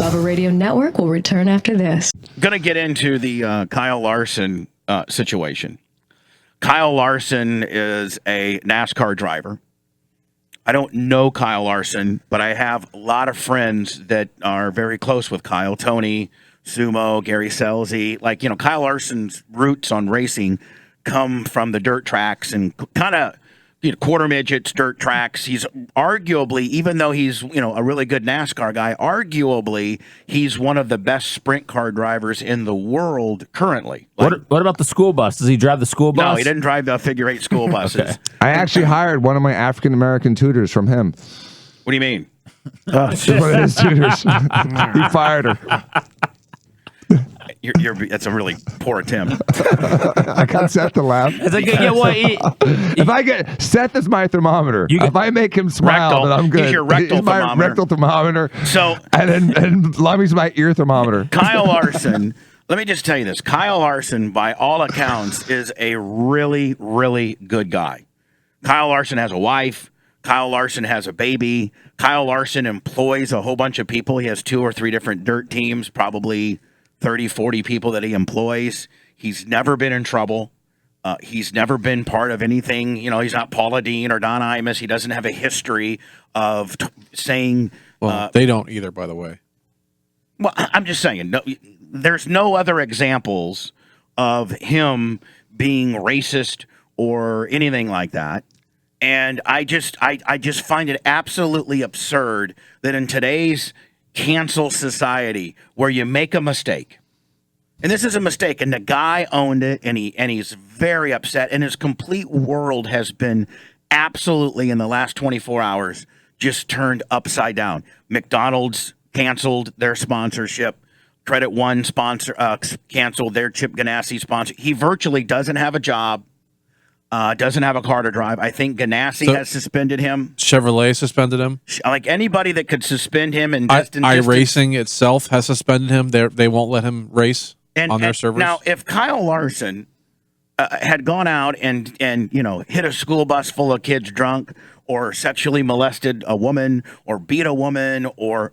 Bubba Radio Network will return after this. Going to get into the Kyle Larson situation. Kyle Larson is a NASCAR driver. I don't know Kyle Larson, but I have a lot of friends that are very close with Kyle. Tony, Sumo, Gary Selzy. Like, Kyle Larson's roots on racing come from the dirt tracks and kind of quarter midgets, dirt tracks. He's arguably, even though he's a really good NASCAR guy, arguably he's one of the best sprint car drivers in the world currently. What about the school bus? Does he drive the school bus? No, he didn't drive the figure 8 school buses. Okay. I actually hired one of my African American tutors from him. What do you mean? One of his tutors. He fired her. That's a really poor attempt. I got Seth to laugh. It's like, if I get Seth is my thermometer. If I make him smile, then I'm good. He's your rectal my thermometer. rectal thermometer. So and Lummy's my ear thermometer. Kyle Larson. Let me just tell you this: Kyle Larson, by all accounts, is a really, really good guy. Kyle Larson has a wife. Kyle Larson has a baby. Kyle Larson employs a whole bunch of people. He has 2 or 3 different dirt teams, probably 30, 40 people that he employs. He's never been in trouble. He's never been part of anything. He's not Paula Dean or Don Imus. He doesn't have a history of saying. Well, they don't either, by the way. Well, I'm just saying, no, there's no other examples of him being racist or anything like that. And I just find it absolutely absurd that in today's cancel society where you make a mistake, and this is a mistake, and the guy owned it, and he's very upset, and his complete world has been absolutely in the last 24 hours just turned upside down. McDonald's canceled their sponsorship. Credit One sponsor canceled their Chip Ganassi sponsor. He virtually doesn't have a job. Doesn't have a car to drive. I think Ganassi has suspended him. Chevrolet suspended him. Like anybody that could suspend him. And iRacing itself has suspended him. They won't let him race on their servers. Now, if Kyle Larson had gone out and hit a school bus full of kids drunk, or sexually molested a woman, or beat a woman, or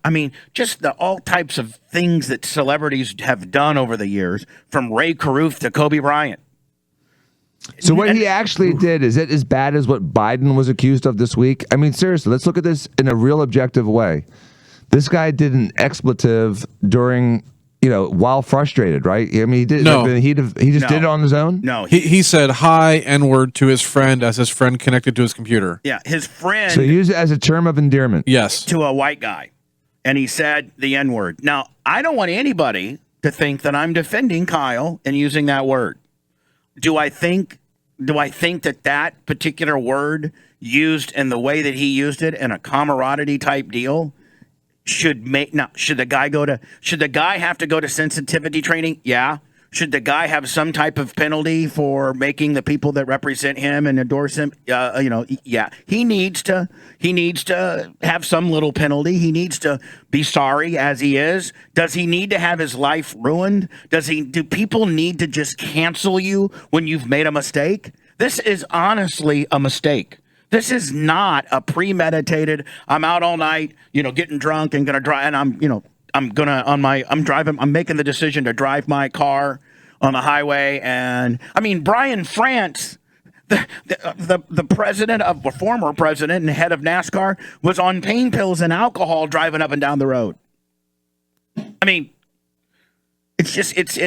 just all types of things that celebrities have done over the years, from Ray Caruth to Kobe Bryant. So what he actually did, is it as bad as what Biden was accused of this week? I mean, seriously, let's look at this in a real objective way. This guy did an expletive during, while frustrated, right? I mean, he did. No. He just did it on his own? No. He said hi N-word to his friend as his friend connected to his computer. Yeah, his friend. So he used it as a term of endearment. Yes. To a white guy. And he said the N-word. Now, I don't want anybody to think that I'm defending Kyle and using that word. Do I think that particular word used in the way that he used it in a camaraderie type deal should the guy have to go to sensitivity training? Yeah. Should the guy have some type of penalty for making the people that represent him and endorse him? Yeah. He needs to have some little penalty. He needs to be sorry as he is. Does he need to have his life ruined? Do people need to just cancel you when you've made a mistake? This is honestly a mistake. This is not a premeditated, I'm out all night, getting drunk and gonna drive, and I'm making the decision to drive my car on the highway. And Brian France, the president of the former president and head of NASCAR, was on pain pills and alcohol driving up and down the road. It's just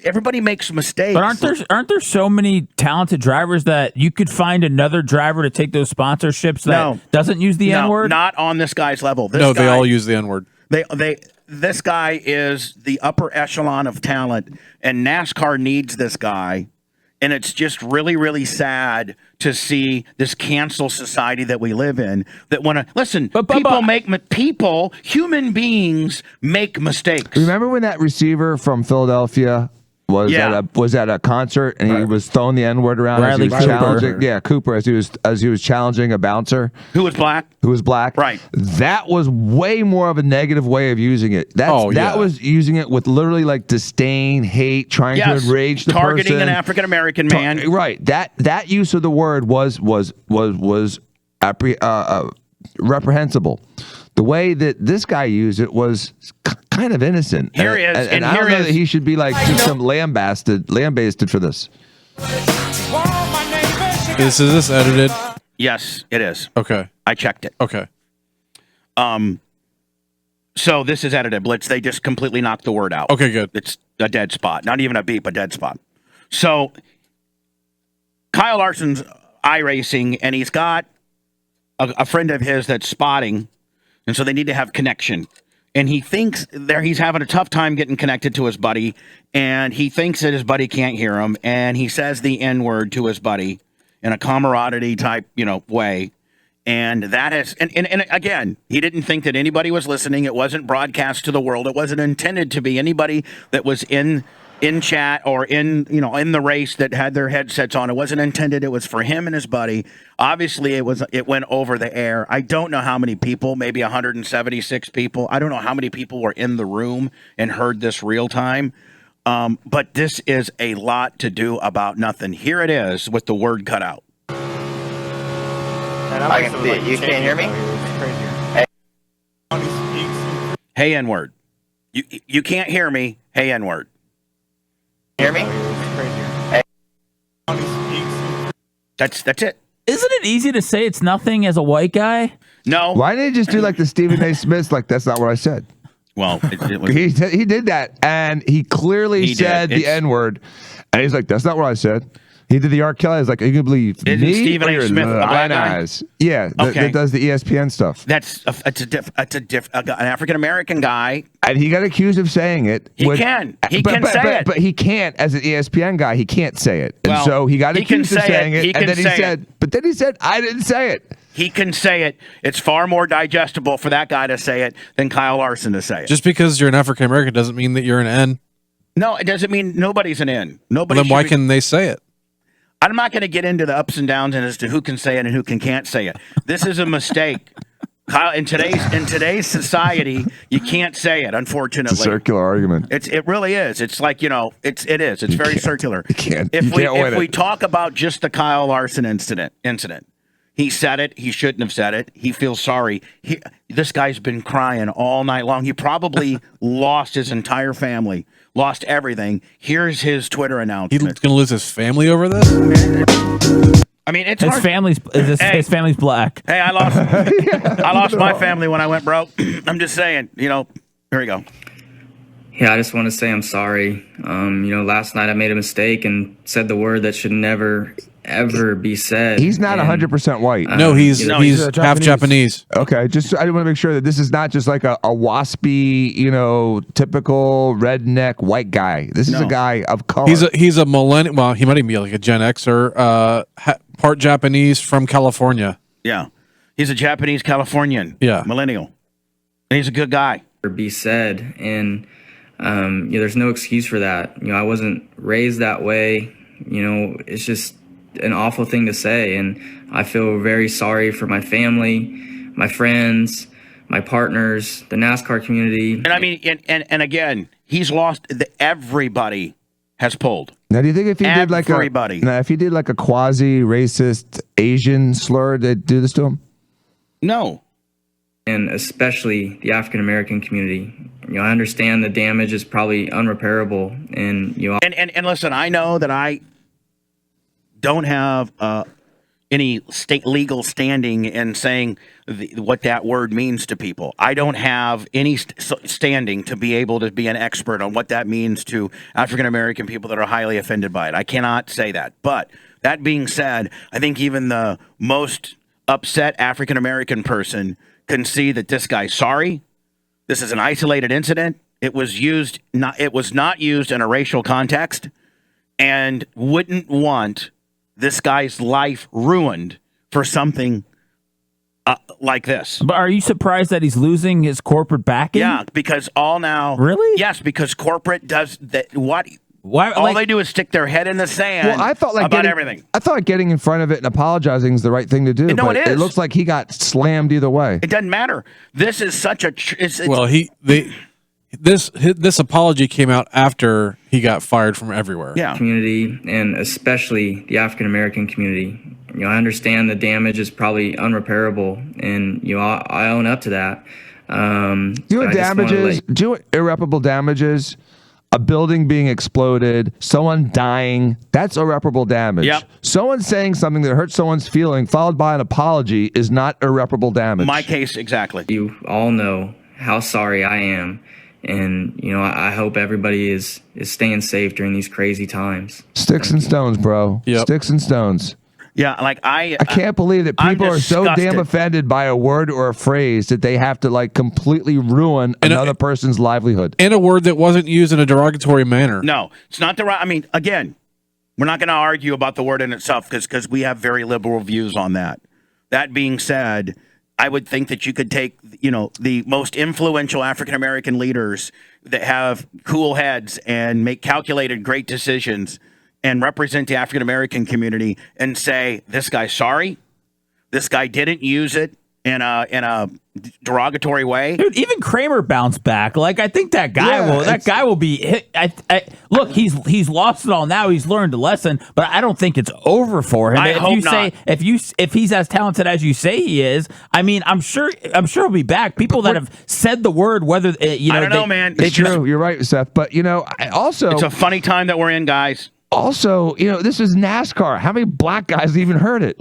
everybody makes mistakes. But aren't there so many talented drivers that you could find another driver to take those sponsorships that doesn't use the N-word? Not on this guy's level. They all use the N-word. This guy is the upper echelon of talent, and NASCAR needs this guy. And it's just really, really sad to see this cancel society that we live in. That human beings make mistakes. Remember when that receiver from Philadelphia was at a concert and he was throwing the N-word around Bradley as he was challenging Cooper. Yeah, Cooper as he was challenging a bouncer who was black. Right. That was way more of a negative way of using it. That was using it with literally like disdain, hate, trying to enrage the targeting person. An African American man. Right. That use of the word was reprehensible. The way that this guy used it was kind of innocent. Here is, and I don't know that he should be like just some lambasted for this. Is this edited? Yes, it is. Okay. I checked it. Okay. So this is edited, Blitz. They just completely knocked the word out. Okay, good. It's a dead spot. Not even a beep, a dead spot. So Kyle Larson's iRacing, and he's got a friend of his that's spotting, and so they need to have connection. And he thinks he's having a tough time getting connected to his buddy, and he thinks that his buddy can't hear him, and he says the N-word to his buddy in a camaraderie type, way. And that has, and again, he didn't think that anybody was listening. It wasn't broadcast to the world. It wasn't intended to be anybody that was in chat or in the race that had their headsets on. It wasn't intended. It was for him and his buddy. Obviously, it went over the air. I don't know how many people, maybe 176 people. I don't know how many people were in the room and heard this real time. But this is a lot to do about nothing. Here it is with the word cut out. I can see it. You can't hear me? Hey, N-word. You can't hear me. Hey, N-word. Hear me? That's it. Isn't it easy to say it's nothing as a white guy? No. Why didn't he just do like the Stephen A. Smith? Like, that's not what I said. Well, it was, He did that, and he clearly said the N-word, and he's like, "That's not what I said." He did the R. Kelly. I was like, "Are you gonna believe Isn't me Stephen or A. your Smith the black guy? eyes?" Yeah, Okay. that does the ESPN stuff. That's an African American guy. And he got accused of saying it. He can say it, but he can't. As an ESPN guy, he can't say it, and Well, so he got he can accused of say saying it. He it. And can then he say said, "But then he said, I didn't say it." He can say it. It's far more digestible for that guy to say it than Kyle Larson to say it. Just because you're an African American doesn't mean that you're an N. No, it doesn't mean nobody's an N. Nobody. Then why can they say it? I'm not going to get into the ups and downs and as to who can say it and who can't say it. This is a mistake. Kyle, in today's society, you can't say it. Unfortunately, It's a circular argument. It really is. It's like It's very circular. You can't. If we it. talk about just the Kyle Larson incident, he said it. He shouldn't have said it. He feels sorry. This guy's been crying all night long. He probably lost his entire family, lost everything. Here's his Twitter He's announcement. going to lose his family over this? I mean, it's His hard. his family's black. Hey, I lost my family when I went broke. I'm just saying, here we go. Yeah, I just want to say I'm sorry. Last night I made a mistake and said the word that should never, ever be said. He's not 100% white. No, he's half Japanese. Okay, I want to make sure that this is not just like a waspy, typical redneck white guy. This is a guy of color. He's a millennial. Well, he might even be like a Gen Xer, part Japanese from California. Yeah, he's a Japanese Californian. Yeah, millennial, and he's a good guy. Be said, and there's no excuse for that. I wasn't raised that way. It's just an awful thing to say, and I feel very sorry for my family, my friends, my partners, the NASCAR community. And I mean, and again, he's lost. Everybody has pulled. Now, do you think if he did like a quasi-racist Asian slur, they'd do this to him? No. And especially the African American community. I understand the damage is probably unrepairable, and and listen, I know that I don't have any legal standing in saying what that word means to people. I don't have any standing to be able to be an expert on what that means to African American people that are highly offended by it. I cannot say that. But that being said, I think even the most upset African American person can see that this guy's sorry. This is an isolated incident. It was not used in a racial context, and wouldn't want this guy's life ruined for something like this. But are you surprised that he's losing his corporate backing? Yeah, because Really? Yes, because corporate does that. Why? All they do is stick their head in the sand. Well, I thought everything. I thought getting in front of it and apologizing is the right thing to do. No, but it is. It looks like he got slammed either way. It doesn't matter. This is such a. This apology came out after he got fired from everywhere. Yeah. community, and especially the African American community. I understand the damage is probably unrepairable, and I own up to that. Do you know what damages? Do you know what irreparable damages? A building being exploded, someone dying, that's irreparable damage. Yep. Someone saying something that hurts someone's feeling, followed by an apology, is not irreparable damage. My case, exactly. You all know how sorry I am. And, I hope everybody is staying safe during these crazy times. Sticks and stones, bro. Yep. Sticks and stones. Yeah, like I can't believe that people are so damn offended by a word or a phrase that they have to completely ruin another person's livelihood. And a word that wasn't used in a derogatory manner. No, it's not the right. I mean, again, we're not going to argue about the word in itself because we have very liberal views on that. That being said, I would think that you could take, the most influential African American leaders that have cool heads and make calculated great decisions and represent the African American community and say, this guy's sorry, this guy didn't use it in a derogatory way. Dude, even Kramer bounced back. I think that guy will be hit. Look, he's lost it all now. He's learned a lesson, but I don't think it's over for him. I hope not. If he's as talented as you say he is, I mean, I'm sure he'll be back. People that have said the word, whether I don't know, man. It's true. You're right, Seth. But it's a funny time that we're in, guys. Also, this is NASCAR. How many black guys even heard it?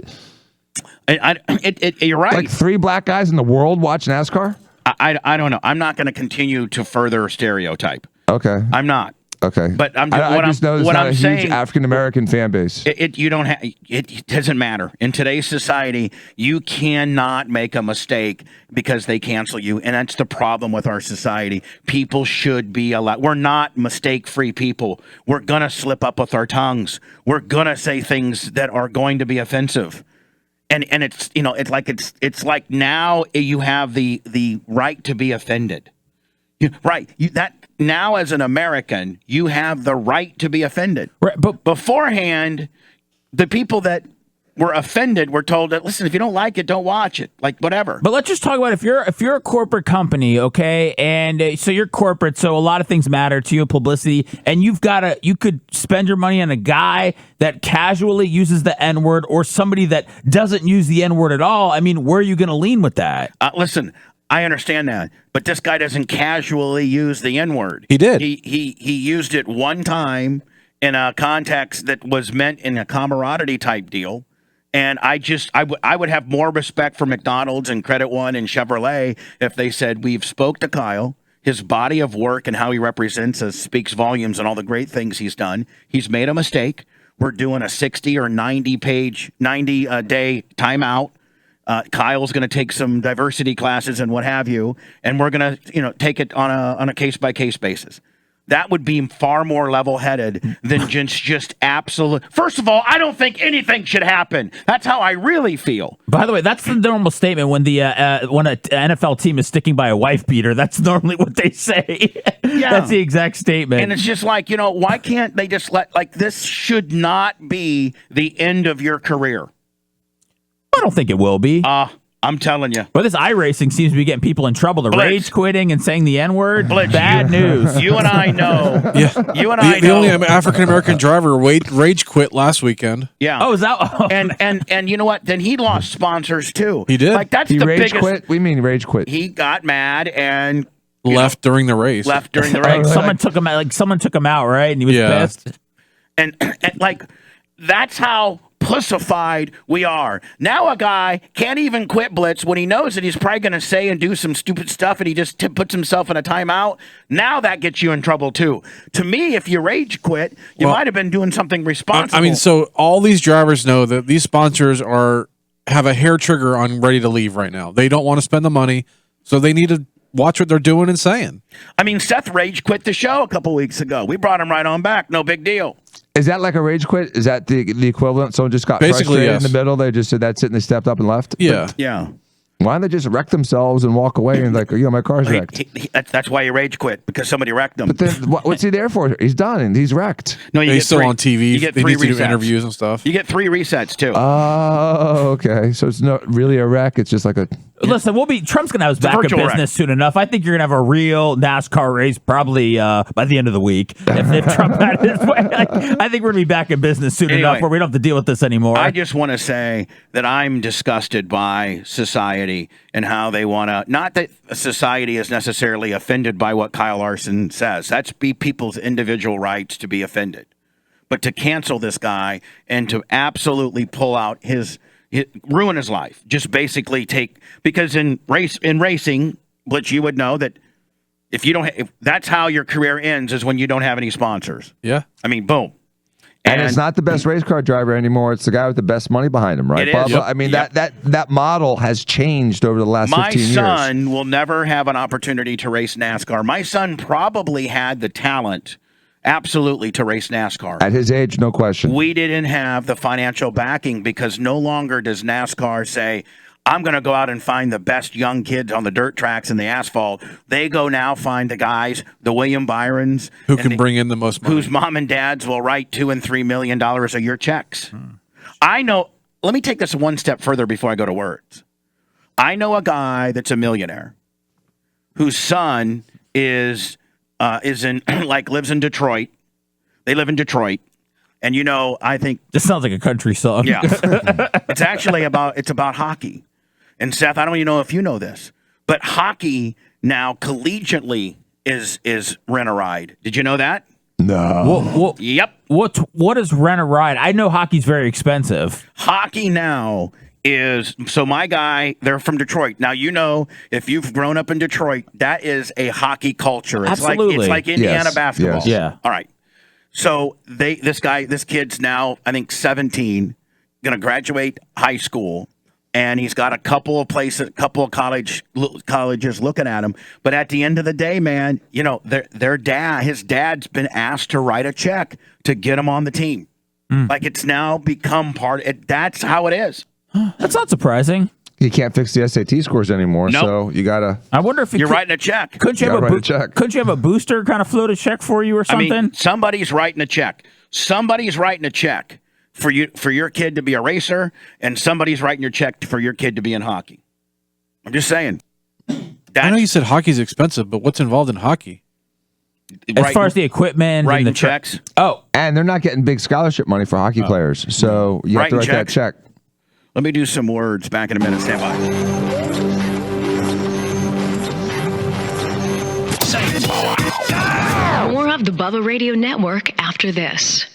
You're right. Like 3 black guys in the world watch NASCAR? I don't know. I'm not going to continue to further stereotype. Okay. I'm not. Okay. But I'm I just know it's not a saying, huge African American fan base. It doesn't matter. In today's society, you cannot make a mistake because they cancel you. And that's the problem with our society. People should be allowed. We're not mistake-free people. We're going to slip up with our tongues. We're going to say things that are going to be offensive. And it's like now you have the right to be offended. Right. Now as an American, you have the right to be offended. Right, but beforehand, the people that were offended were told that, listen, if you don't like it, don't watch it. Whatever. But let's just talk about if you're a corporate company, okay, and so you're corporate, so a lot of things matter to you, publicity, and you could spend your money on a guy that casually uses the N-word or somebody that doesn't use the N-word at all. I mean, where are you going to lean with that? Listen, I understand that, but this guy doesn't casually use the N-word. He did. He used it one time in a context that was meant in a camaraderie type deal. And I would have more respect for McDonald's and Credit One and Chevrolet if they said, we've spoke to Kyle. His body of work and how he represents us speaks volumes and all the great things he's done. He's made a mistake. We're doing a 60 or 90 day timeout. Kyle's going to take some diversity classes and what have you, and we're going to take it on a case by case basis. That would be far more level-headed than just absolute. First of all, I don't think anything should happen. That's how I really feel. By the way, that's the normal statement when when an NFL team is sticking by a wife beater. That's normally what they say. Yeah. That's the exact statement. And it's just why can't they just this should not be the end of your career. I don't think it will be. I'm telling you. But this iRacing seems to be getting people in trouble. The Blitz. rage quitting and saying the N-word. Blitz, Bad news. You and I know. Yeah. You and I know. The only African American driver rage quit last weekend. Yeah. Oh, is that? Oh. And you know what? Then he lost sponsors too. He did. That's he the rage biggest. quit? We mean rage quit. He got mad and Left during the race. Someone took him out. Someone took him out, right? And he was pissed. And that's how pussified we are. Now a guy can't even quit blitz when he knows that he's probably going to say and do some stupid stuff and he just puts himself in a timeout. Now that gets you in trouble too. To me, if you rage quit, you might have been doing something responsible. I mean, so all these drivers know that these sponsors have a hair trigger on ready to leave right now. They don't want to spend the money, so they need to watch what they're doing and saying. I mean, Seth rage quit the show a couple weeks ago. We brought him right on back. No big deal. Is that like a rage quit? Is that the equivalent? Someone just got Basically, frustrated yes. in the middle. They just said that's it and they stepped up and left? Yeah. Yeah. Why don't they just wreck themselves and walk away and my car's wrecked? That's why he rage quit, because somebody wrecked him. But then what's he there for? He's done and he's wrecked. No, He's still on TV. You get they three need to do resets. interviews and stuff. You get 3 resets too. Oh, okay. So it's not really a wreck. It's just like a... Listen, Trump's going to have us back in virtual business ride. soon enough. I think you're going to have a real NASCAR race probably by the end of the week. If Trump had his way, I think we're going to be back in business soon enough where we don't have to deal with this anymore. I just want to say that I'm disgusted by society and how they want to, not that society is necessarily offended by what Kyle Larson says. That's people's individual rights to be offended. But to cancel this guy and to absolutely pull out ruin his life, just basically because in racing, Blitz, you would know that if that's how your career ends, is when you don't have any sponsors. Yeah. I mean, boom. And it's not the best race car driver anymore. It's the guy with the best money behind him, right, It Bubba? is. Yep. I mean, Yep. that model has changed over the last 15 years. My son will never have an opportunity to race NASCAR. My son probably had the talent, absolutely, to race NASCAR. At his age, no question. We didn't have the financial backing because no longer does NASCAR say, I'm going to go out and find the best young kids on the dirt tracks and the asphalt. They go now find the guys, the William Byrons. Who can bring in the most money. Whose mom and dads will write $2 and $3 million a year checks. I know. Let me take this one step further before I go to words. I know a guy that's a millionaire whose son lives in Detroit. They live in Detroit. And I think this sounds like a country song. Yeah. It's actually about hockey. And Seth, I don't even know if you know this, but hockey now collegiately is rent a ride. Did you know that? No. Yep. What is rent a ride? I know hockey's very expensive. Hockey now is, so my guy, they're from Detroit. Now, if you've grown up in Detroit, that is a hockey culture. It's Absolutely. like Indiana Yes, basketball. yes. Yeah. All right. So this kid's now, I think, 17, going to graduate high school, and he's got a couple of colleges looking at him. But at the end of the day, man, his dad's been asked to write a check to get him on the team. Like, it's now become that's how it is. That's not surprising. You can't fix the SAT scores anymore, Nope. so you got to... I wonder if You're writing a check. Couldn't you Gotta write a check. Couldn't you have a booster kind of float a check for you or something? I mean, somebody's writing a check. Somebody's writing a check for your kid to be a racer, and somebody's writing your check for your kid to be in hockey. I'm just saying. I know you said hockey's expensive, but what's involved in hockey? As far as the equipment writing and the checks. Oh, And they're not getting big scholarship money for hockey players, so you have to Writing write that checks. check. Let me do some words. Back in a minute. Stand by. More of the Bubba Radio Network after this.